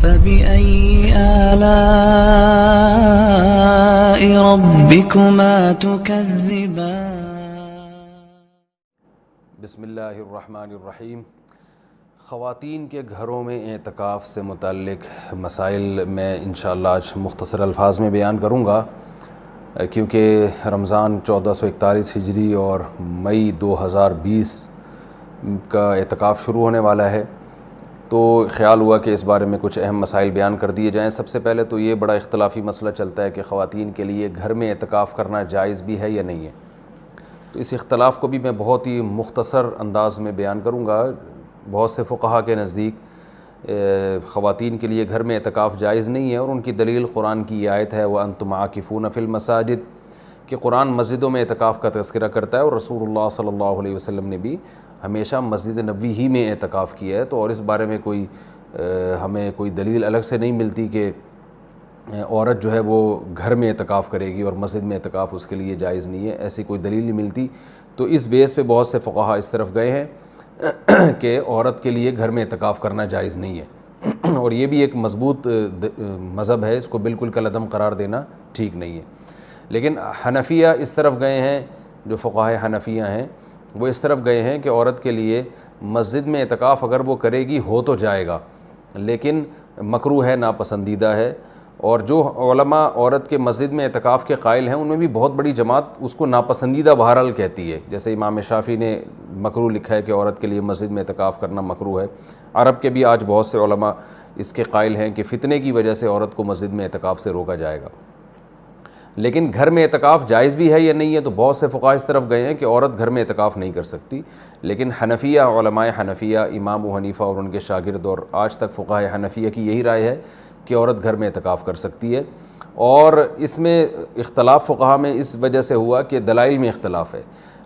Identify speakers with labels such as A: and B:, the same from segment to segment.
A: فبأي آلاء ربكما تكذبان؟
B: بسم اللہ الرحمن الرحیم۔ خواتین کے گھروں میں اعتکاف سے متعلق مسائل میں انشاءاللہ آج مختصر الفاظ میں بیان کروں گا، کیونکہ رمضان 1441 ہجری اور مئی 2020 کا اعتکاف شروع ہونے والا ہے، تو خیال ہوا کہ اس بارے میں کچھ اہم مسائل بیان کر دیے جائیں۔ سب سے پہلے تو یہ بڑا اختلافی مسئلہ چلتا ہے کہ خواتین کے لیے گھر میں اعتکاف کرنا جائز بھی ہے یا نہیں ہے، تو اس اختلاف کو بھی میں بہت ہی مختصر انداز میں بیان کروں گا۔ بہت سے فقہا کے نزدیک خواتین کے لیے گھر میں اعتکاف جائز نہیں ہے، اور ان کی دلیل قرآن کی یہ آیت ہے وَأَنْتُمْ عَاكِفُونَ فِي الْمَسَاجِدِ، کہ قرآن مسجدوں میں اعتکاف کا تذکرہ کرتا ہے، اور رسول اللہ صلی اللہ علیہ وسلم نے بھی ہمیشہ مسجد نبوی ہی میں اعتکاف کیا ہے، تو اور اس بارے میں ہمیں کوئی دلیل الگ سے نہیں ملتی کہ عورت جو ہے وہ گھر میں اعتکاف کرے گی اور مسجد میں اعتکاف اس کے لیے جائز نہیں ہے، ایسی کوئی دلیل نہیں ملتی۔ تو اس بیس پہ بہت سے فقہا اس طرف گئے ہیں کہ عورت کے لیے گھر میں اعتکاف کرنا جائز نہیں ہے، اور یہ بھی ایک مضبوط مذہب ہے، اس کو بالکل کالعدم قرار دینا ٹھیک نہیں ہے۔ لیکن حنفیہ اس طرف گئے ہیں، جو فقہاء حنفیہ ہیں وہ اس طرف گئے ہیں کہ عورت کے لیے مسجد میں اعتکاف اگر وہ کرے گی ہو تو جائے گا، لیکن مکروہ ہے، ناپسندیدہ ہے۔ اور جو علماء عورت کے مسجد میں اعتکاف کے قائل ہیں ان میں بھی بہت بڑی جماعت اس کو ناپسندیدہ بہرحال کہتی ہے، جیسے امام شافعی نے مکروہ لکھا ہے کہ عورت کے لیے مسجد میں اعتکاف کرنا مکروہ ہے۔ عرب کے بھی آج بہت سے علماء اس کے قائل ہیں کہ فتنے کی وجہ سے عورت کو مسجد میں اعتکاف سے روکا جائے گا۔ لیکن گھر میں اعتکاف جائز بھی ہے یا نہیں ہے، تو بہت سے فقہاء اس طرف گئے ہیں کہ عورت گھر میں اعتکاف نہیں کر سکتی، لیکن حنفیہ علماء حنفیہ امام ابو حنیفہ اور ان کے شاگرد اور آج تک فقہاء حنفیہ کی یہی رائے ہے کہ عورت گھر میں اعتکاف کر سکتی ہے۔ اور اس میں اختلاف فقہاء میں اس وجہ سے ہوا کہ دلائل میں اختلاف ہے۔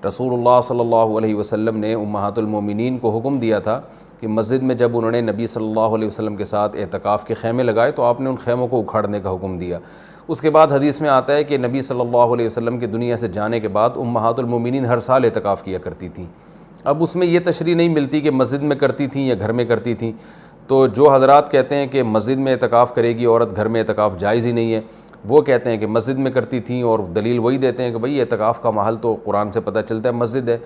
B: رسول اللہ صلی اللہ علیہ وسلم نے امہات المومنین کو حکم دیا تھا کہ مسجد میں جب انہوں نے نبی صلی اللہ علیہ وسلم کے ساتھ اعتکاف کے خیمے لگائے تو آپ نے ان خیموں کو اکھاڑنے کا حکم دیا۔ اس کے بعد حدیث میں آتا ہے کہ نبی صلی اللہ علیہ وسلم کے دنیا سے جانے کے بعد امہات المومنین ہر سال اعتکاف کیا کرتی تھیں۔ اب اس میں یہ تشریح نہیں ملتی کہ مسجد میں کرتی تھیں یا گھر میں کرتی تھیں، تو جو حضرات کہتے ہیں کہ مسجد میں اعتکاف کرے گی عورت گھر میں اعتکاف جائز ہی نہیں ہے، وہ کہتے ہیں کہ مسجد میں کرتی تھیں، اور دلیل وہی دیتے ہیں کہ بھئی اعتکاف کا محل تو قرآن سے پتہ چلتا ہے مسجد ہے۔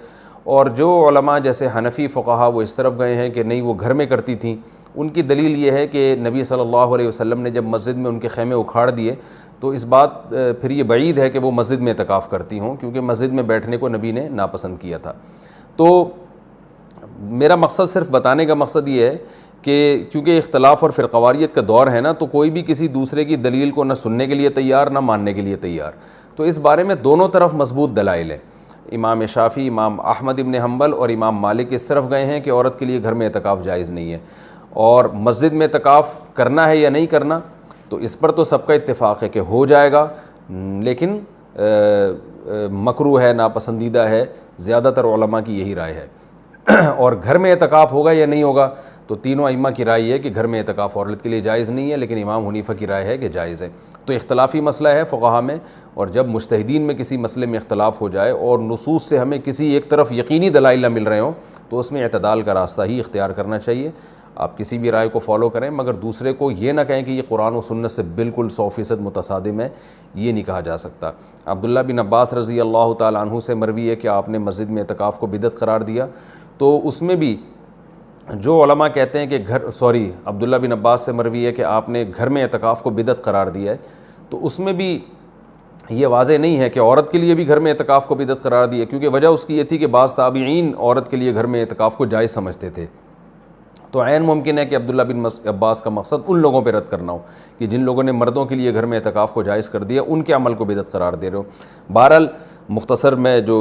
B: اور جو علماء جیسے حنفی فقہا وہ اس طرف گئے ہیں کہ نہیں وہ گھر میں کرتی تھیں، ان کی دلیل یہ ہے کہ نبی صلی اللہ علیہ وسلم نے جب مسجد میں ان کے خیمے اکھاڑ دیے تو اس بات پھر یہ بعید ہے کہ وہ مسجد میں اعتکاف کرتی ہوں، کیونکہ مسجد میں بیٹھنے کو نبی نے ناپسند کیا تھا۔ تو میرا مقصد صرف بتانے کا مقصد یہ ہے کہ کیونکہ اختلاف اور فرقواریت کا دور ہے نا، تو کوئی بھی کسی دوسرے کی دلیل کو نہ سننے کے لیے تیار نہ ماننے کے لیے تیار، تو اس بارے میں دونوں طرف مضبوط دلائل ہیں۔ امام شافعی، امام احمد ابن حنبل اور امام مالک اس طرف گئے ہیں کہ عورت کے لیے گھر میں اعتکاف جائز نہیں ہے، اور مسجد میں اعتکاف کرنا ہے یا نہیں کرنا، تو اس پر تو سب کا اتفاق ہے کہ ہو جائے گا، لیکن مکروہ ہے، ناپسندیدہ ہے، زیادہ تر علماء کی یہی رائے ہے۔ اور گھر میں اعتکاف ہوگا یا نہیں ہوگا، تو تینوں ائمہ کی رائے ہے کہ گھر میں اعتکاف عورت کے لیے جائز نہیں ہے، لیکن امام حنیفہ کی رائے ہے کہ جائز ہے۔ تو اختلافی مسئلہ ہے فقہا میں، اور جب مجتہدین میں کسی مسئلے میں اختلاف ہو جائے اور نصوص سے ہمیں کسی ایک طرف یقینی دلائل نہ مل رہے ہوں، تو اس میں اعتدال کا راستہ ہی اختیار کرنا چاہیے۔ آپ کسی بھی رائے کو فالو کریں، مگر دوسرے کو یہ نہ کہیں کہ یہ قرآن و سنت سے بالکل 100% متصادم ہے، یہ نہیں کہا جا سکتا۔ عبداللہ بن عباس رضی اللہ تعالیٰ عنہ سے مروی ہے کہ آپ نے مسجد میں اعتکاف کو بدعت قرار دیا، تو اس میں بھی جو علماء کہتے ہیں کہ عبداللہ بن عباس سے مروی ہے کہ آپ نے گھر میں اعتکاف کو بدعت قرار دیا ہے، تو اس میں بھی یہ واضح نہیں ہے کہ عورت کے لیے بھی گھر میں اعتکاف کو بدعت قرار دیا، کیونکہ وجہ اس کی یہ تھی کہ بعض تابعین عورت کے لیے گھر میں اعتکاف کو جائز سمجھتے تھے۔ تو عین ممکن ہے کہ عبداللہ بن عباس کا مقصد ان لوگوں پہ رد کرنا ہو کہ جن لوگوں نے مردوں کے لیے گھر میں اعتکاف کو جائز کر دیا، ان کے عمل کو بدعت قرار دے رہے ہو۔ بہرحال مختصر میں جو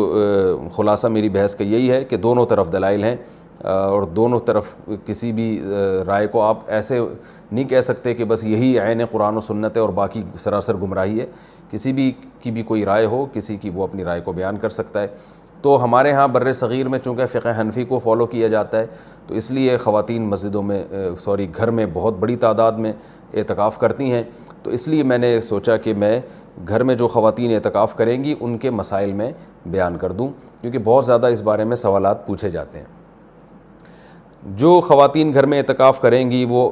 B: خلاصہ میری بحث کا یہی ہے کہ دونوں طرف دلائل ہیں، اور دونوں طرف کسی بھی رائے کو آپ ایسے نہیں کہہ سکتے کہ بس یہی عین قرآن و سنت ہے اور باقی سراسر گمراہی ہے۔ کسی بھی کی بھی کوئی رائے ہو، کسی کی وہ اپنی رائے کو بیان کر سکتا ہے۔ تو ہمارے ہاں بر صغیر میں چونکہ فقہ حنفی کو فالو کیا جاتا ہے، تو اس لیے خواتین مسجدوں میں گھر میں بہت بڑی تعداد میں اعتکاف کرتی ہیں، تو اس لیے میں نے سوچا کہ میں گھر میں جو خواتین اعتکاف کریں گی ان کے مسائل میں بیان کر دوں، کیونکہ بہت زیادہ اس بارے میں سوالات پوچھے جاتے ہیں۔ جو خواتین گھر میں اعتکاف کریں گی وہ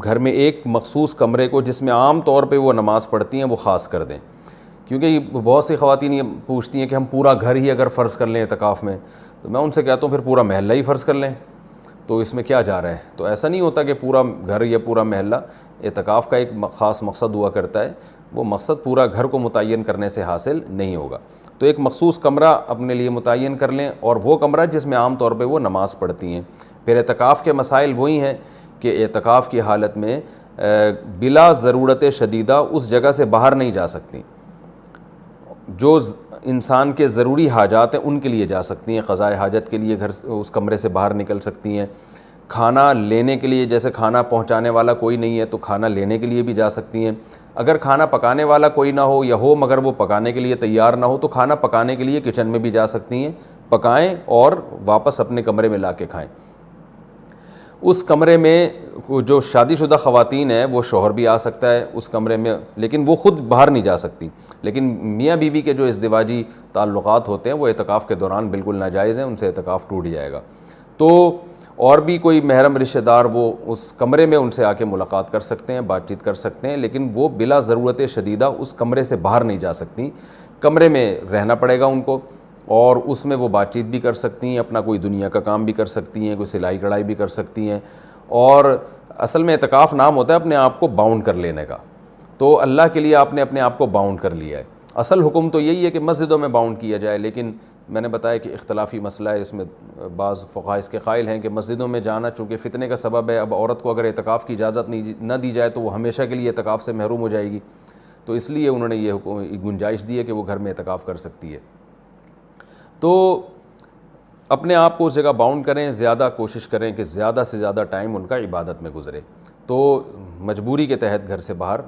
B: گھر میں ایک مخصوص کمرے کو جس میں عام طور پہ وہ نماز پڑھتی ہیں وہ خاص کر دیں، کیونکہ یہ بہت سی خواتین یہ پوچھتی ہیں کہ ہم پورا گھر ہی اگر فرض کر لیں اعتکاف میں، تو میں ان سے کہتا ہوں پھر پورا محلہ ہی فرض کر لیں، تو اس میں کیا جا رہا ہے؟ تو ایسا نہیں ہوتا کہ پورا گھر یا پورا محلہ، اعتکاف کا ایک خاص مقصد ہوا کرتا ہے، وہ مقصد پورا گھر کو متعین کرنے سے حاصل نہیں ہوگا۔ تو ایک مخصوص کمرہ اپنے لیے متعین کر لیں، اور وہ کمرہ جس میں عام طور پہ وہ نماز پڑھتی ہیں۔ پھر اعتکاف کے مسائل وہی ہیں کہ اعتکاف کی حالت میں بلا ضرورت شدیدہ اس جگہ سے باہر نہیں جا سکتی، جو انسان کے ضروری حاجات ہیں ان کے لیے جا سکتی ہیں، قضاء حاجت کے لیے گھر اس کمرے سے باہر نکل سکتی ہیں، کھانا لینے کے لیے جیسے کھانا پہنچانے والا کوئی نہیں ہے تو کھانا لینے کے لیے بھی جا سکتی ہیں، اگر کھانا پکانے والا کوئی نہ ہو یا ہو مگر وہ پکانے کے لیے تیار نہ ہو تو کھانا پکانے کے لیے کچن میں بھی جا سکتی ہیں، پکائیں اور واپس اپنے کمرے میں لا کے کھائیں۔ اس کمرے میں جو شادی شدہ خواتین ہیں وہ شوہر بھی آ سکتا ہے اس کمرے میں، لیکن وہ خود باہر نہیں جا سکتی، لیکن میاں بیوی کے جو ازدواجی تعلقات ہوتے ہیں وہ اعتکاف کے دوران بالکل ناجائز ہیں، ان سے اعتکاف ٹوٹ جائے گا۔ تو اور بھی کوئی محرم رشتہ دار وہ اس کمرے میں ان سے آ کے ملاقات کر سکتے ہیں، بات چیت کر سکتے ہیں، لیکن وہ بلا ضرورت شدیدہ اس کمرے سے باہر نہیں جا سکتی، کمرے میں رہنا پڑے گا ان کو، اور اس میں وہ بات چیت بھی کر سکتی ہیں، اپنا کوئی دنیا کا کام بھی کر سکتی ہیں، کوئی سلائی کڑھائی بھی کر سکتی ہیں۔ اور اصل میں اعتکاف نام ہوتا ہے اپنے آپ کو باؤنڈ کر لینے کا، تو اللہ کے لیے آپ نے اپنے آپ کو باؤنڈ کر لیا ہے۔ اصل حکم تو یہی ہے کہ مسجدوں میں باؤنڈ کیا جائے، لیکن میں نے بتایا کہ اختلافی مسئلہ ہے، اس میں بعض فقہاء اس کے قائل ہیں کہ مسجدوں میں جانا چونکہ فتنے کا سبب ہے، اب عورت کو اگر اعتکاف کی اجازت نہ دی جائے تو وہ ہمیشہ کے لیے اعتکاف سے محروم ہو جائے گی، تو اس لیے انہوں نے یہ گنجائش دی ہے کہ وہ گھر میں اعتکاف کر سکتی ہے۔ تو اپنے آپ کو اس جگہ باؤنڈ کریں، زیادہ کوشش کریں کہ زیادہ سے زیادہ ٹائم ان کا عبادت میں گزرے، تو مجبوری کے تحت گھر سے باہر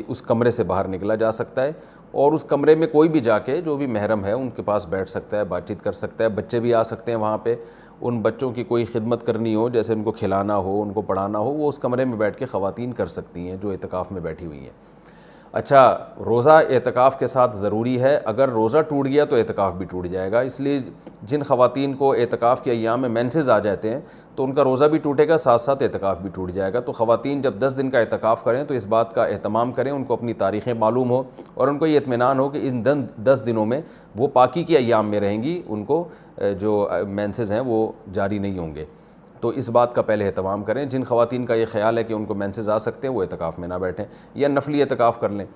B: اس کمرے سے باہر نکلا جا سکتا ہے، اور اس کمرے میں کوئی بھی جا کے جو بھی محرم ہے ان کے پاس بیٹھ سکتا ہے، بات چیت کر سکتا ہے، بچے بھی آ سکتے ہیں وہاں پہ، ان بچوں کی کوئی خدمت کرنی ہو جیسے ان کو کھلانا ہو، ان کو پڑھانا ہو، وہ اس کمرے میں بیٹھ کے خواتین کر سکتی ہیں جو اعتکاف میں بیٹھی ہوئی ہیں۔ اچھا، روزہ اعتکاف کے ساتھ ضروری ہے، اگر روزہ ٹوٹ گیا تو اعتکاف بھی ٹوٹ جائے گا، اس لیے جن خواتین کو اعتکاف کے ایام میں مینسز آ جاتے ہیں تو ان کا روزہ بھی ٹوٹے گا، ساتھ ساتھ اعتکاف بھی ٹوٹ جائے گا۔ تو خواتین جب 10 دن کا اعتکاف کریں تو اس بات کا اہتمام کریں، ان کو اپنی تاریخیں معلوم ہو اور ان کو یہ اطمینان ہو کہ ان 10 دنوں میں وہ پاکی کے ایام میں رہیں گی، ان کو جو مینسز ہیں وہ جاری نہیں ہوں گے، تو اس بات کا پہلے اہتمام کریں۔ جن خواتین کا یہ خیال ہے کہ ان کو مینسز آ سکتے ہیں وہ اعتکاف میں نہ بیٹھیں یا نفلی اعتکاف کر لیں۔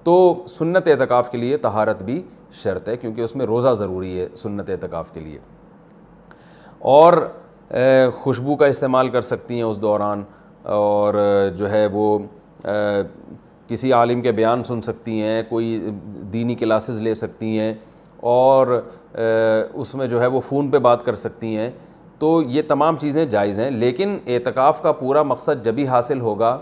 B: تو سنت اعتکاف کے لیے طہارت بھی شرط ہے، کیونکہ اس میں روزہ ضروری ہے سنت اعتکاف کے لیے، اور خوشبو کا استعمال کر سکتی ہیں اس دوران، اور جو ہے وہ کسی عالم کے بیان سن سکتی ہیں، کوئی دینی کلاسز لے سکتی ہیں، اور اس میں جو ہے وہ فون پہ بات کر سکتی ہیں، تو یہ تمام چیزیں جائز ہیں۔ لیکن اعتکاف کا پورا مقصد جبھی حاصل ہوگا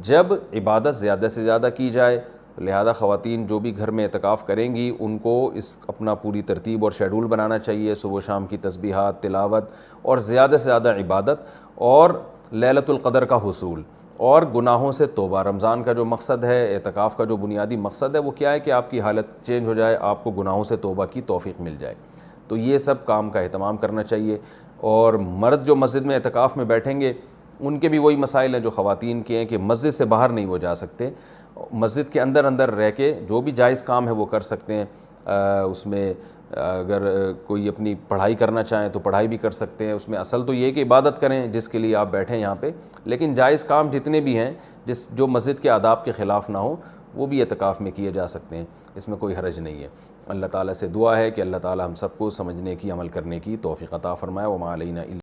B: جب عبادت زیادہ سے زیادہ کی جائے، لہذا خواتین جو بھی گھر میں اعتکاف کریں گی ان کو اس اپنا پوری ترتیب اور شیڈول بنانا چاہیے، صبح و شام کی تسبیحات، تلاوت، اور زیادہ سے زیادہ عبادت اور لیلۃ القدر کا حصول اور گناہوں سے توبہ۔ رمضان کا جو مقصد ہے، اعتکاف کا جو بنیادی مقصد ہے وہ کیا ہے کہ آپ کی حالت چینج ہو جائے، آپ کو گناہوں سے توبہ کی توفیق مل جائے، تو یہ سب کام کا اہتمام کرنا چاہیے۔ اور مرد جو مسجد میں اعتکاف میں بیٹھیں گے ان کے بھی وہی مسائل ہیں جو خواتین کے ہیں کہ مسجد سے باہر نہیں وہ جا سکتے، مسجد کے اندر رہ کے جو بھی جائز کام ہے وہ کر سکتے ہیں، اس میں اگر کوئی اپنی پڑھائی کرنا چاہیں تو پڑھائی بھی کر سکتے ہیں، اس میں اصل تو یہ کہ عبادت کریں جس کے لیے آپ بیٹھیں یہاں پہ، لیکن جائز کام جتنے بھی ہیں جو مسجد کے آداب کے خلاف نہ ہو وہ بھی اعتکاف میں کیے جا سکتے ہیں، اس میں کوئی حرج نہیں ہے۔ اللہ تعالیٰ سے دعا ہے کہ اللہ تعالیٰ ہم سب کو سمجھنے کی، عمل کرنے کی توفیق عطا فرمائے۔ وما علینا